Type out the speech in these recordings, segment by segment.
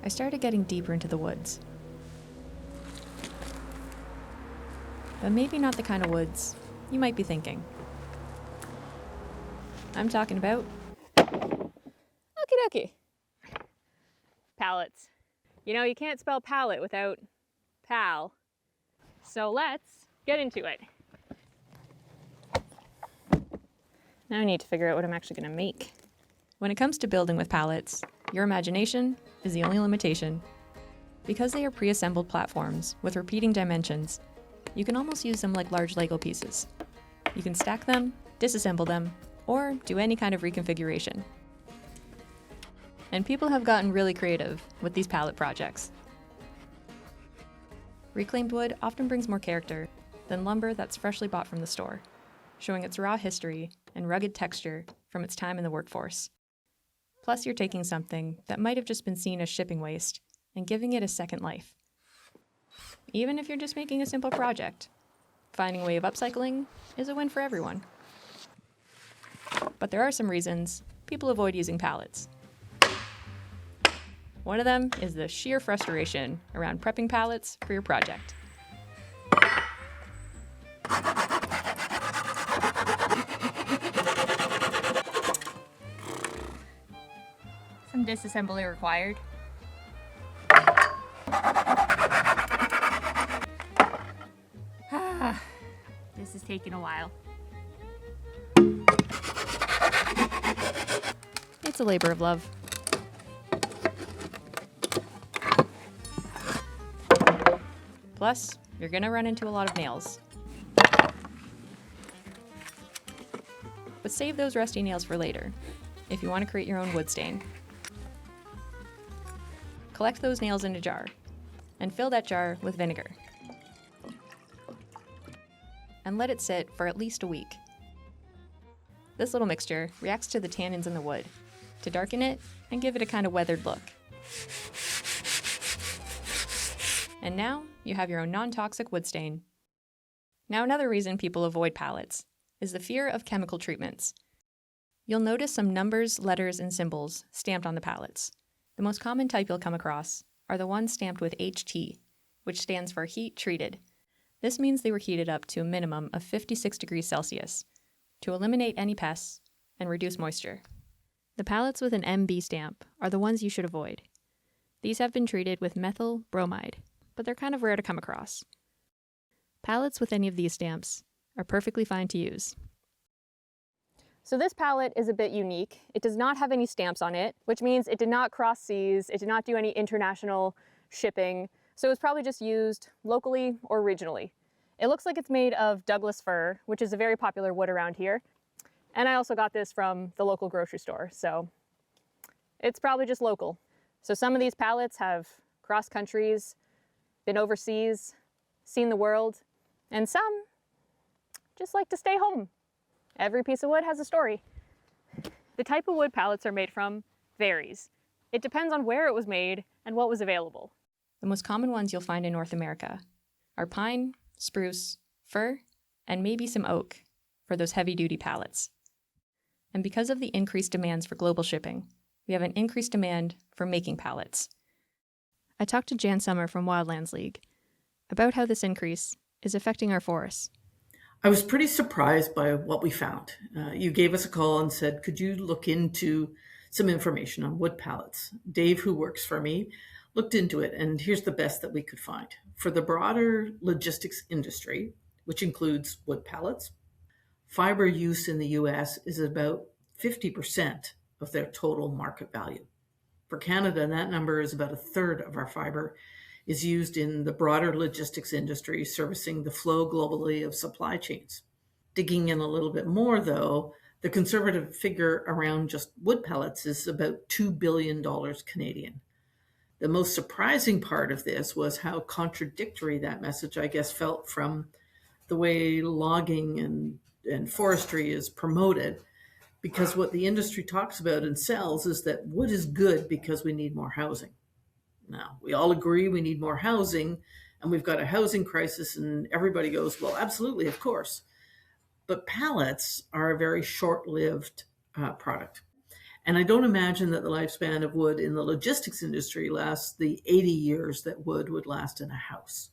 I started getting deeper into the woods. But maybe not the kind of woods you might be thinking. I'm talking about Okie dokie. Pallets. You know, you can't spell pallet without pal. So let's get into it. Now I need to figure out what I'm actually going to make. when it comes to building with pallets, your imagination is the only limitation. Because they are pre-assembled platforms with repeating dimensions, you can almost use them like large Lego pieces. You can stack them, disassemble them, or do any kind of reconfiguration. And people have gotten really creative with these pallet projects. Reclaimed wood often brings more character than lumber that's freshly bought from the store, showing its raw history and rugged texture from its time in the workforce. Plus, you're taking something that might have just been seen as shipping waste and giving it a second life. Even if you're just making a simple project, finding a way of upcycling is a win for everyone. But there are some reasons people avoid using pallets. One of them is the sheer frustration around prepping pallets for your project. Some disassembly required. This is taking a while. It's a labor of love. Plus, you're gonna run into a lot of nails. But save those rusty nails for later, if you want to create your own wood stain. Collect those nails in a jar, and fill that jar with vinegar. And let it sit for at least a week. This little mixture reacts to the tannins in the wood to darken it and give it a kind of weathered look. And now you have your own non-toxic wood stain. Now another reason people avoid pallets is the fear of chemical treatments. You'll notice some numbers, letters, and symbols stamped on the pallets. The most common type you'll come across are the ones stamped with HT, which stands for heat treated. This means they were heated up to a minimum of 56 degrees Celsius to eliminate any pests and reduce moisture. The pallets with an MB stamp are the ones you should avoid. These have been treated with methyl bromide, but they're kind of rare to come across. Pallets with any of these stamps are perfectly fine to use. So this pallet is a bit unique. It does not have any stamps on it, which means it did not cross seas, it did not do any international shipping, so it was probably just used locally or regionally. It looks like it's made of Douglas fir, which is a very popular wood around here. And I also got this from the local grocery store, so it's probably just local. So some of these pallets have crossed countries, been overseas, seen the world, and some just like to stay home. Every piece of wood has a story. The type of wood pallets are made from varies. It depends on where it was made and what was available. The most common ones you'll find in North America are pine, spruce, fir, and maybe some oak for those heavy-duty pallets. And because of the increased demands for global shipping, we have an increased demand for making pallets. I talked to Jan Summer from Wildlands League about how this increase is affecting our forests. I was pretty surprised by what we found. You gave us a call and said, could you look into some information on wood pallets? Dave, who works for me, looked into it, and here's the best that we could find. For the broader logistics industry, which includes wood pallets, fiber use in the US is about 50% of their total market value. For Canada, that number is about a third of our fiber is used in the broader logistics industry, servicing the flow globally of supply chains. Digging in a little bit more, though, the conservative figure around just wood pellets is about $2 billion Canadian. The most surprising part of this was how contradictory that message, I guess, felt from the way logging and forestry is promoted, because what the industry talks about and sells is that wood is good because we need more housing. Now, we all agree we need more housing, and we've got a housing crisis, and everybody goes, well, absolutely, of course. But pallets are a very short-lived product. And I don't imagine that the lifespan of wood in the logistics industry lasts the 80 years that wood would last in a house.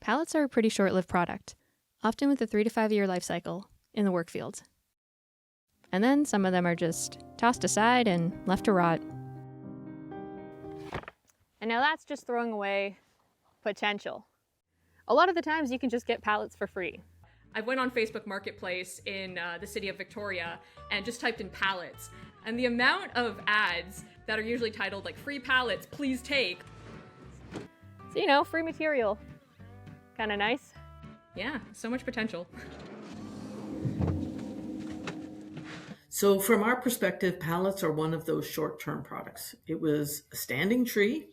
Pallets are a pretty short-lived product, often with a 3 to 5 year life cycle in the work field. And then some of them are just tossed aside and left to rot. And now that's just throwing away potential. A lot of the times you can just get pallets for free. I went on Facebook Marketplace in the city of Victoria and just typed in pallets. And the amount of ads that are usually titled like free pallets, please take. So, free material. Kind of nice. Yeah, so much potential. So from our perspective, pallets are one of those short-term products. It was a standing tree,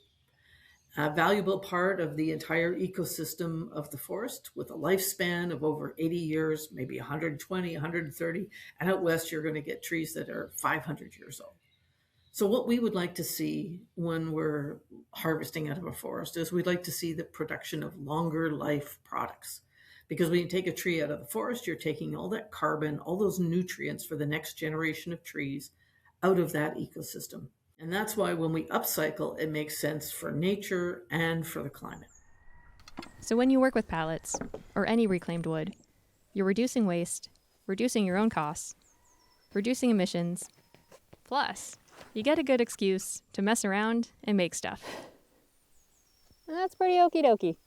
a valuable part of the entire ecosystem of the forest with a lifespan of over 80 years, maybe 120, 130. And out west, you're going to get trees that are 500 years old. So what we would like to see when we're harvesting out of a forest is we'd like to see the production of longer life products. Because when you take a tree out of the forest, you're taking all that carbon, all those nutrients for the next generation of trees out of that ecosystem. And that's why when we upcycle, it makes sense for nature and for the climate. So when you work with pallets, or any reclaimed wood, you're reducing waste, reducing your own costs, reducing emissions, plus you get a good excuse to mess around and make stuff. That's pretty okie dokie.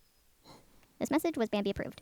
This message was Bambi approved.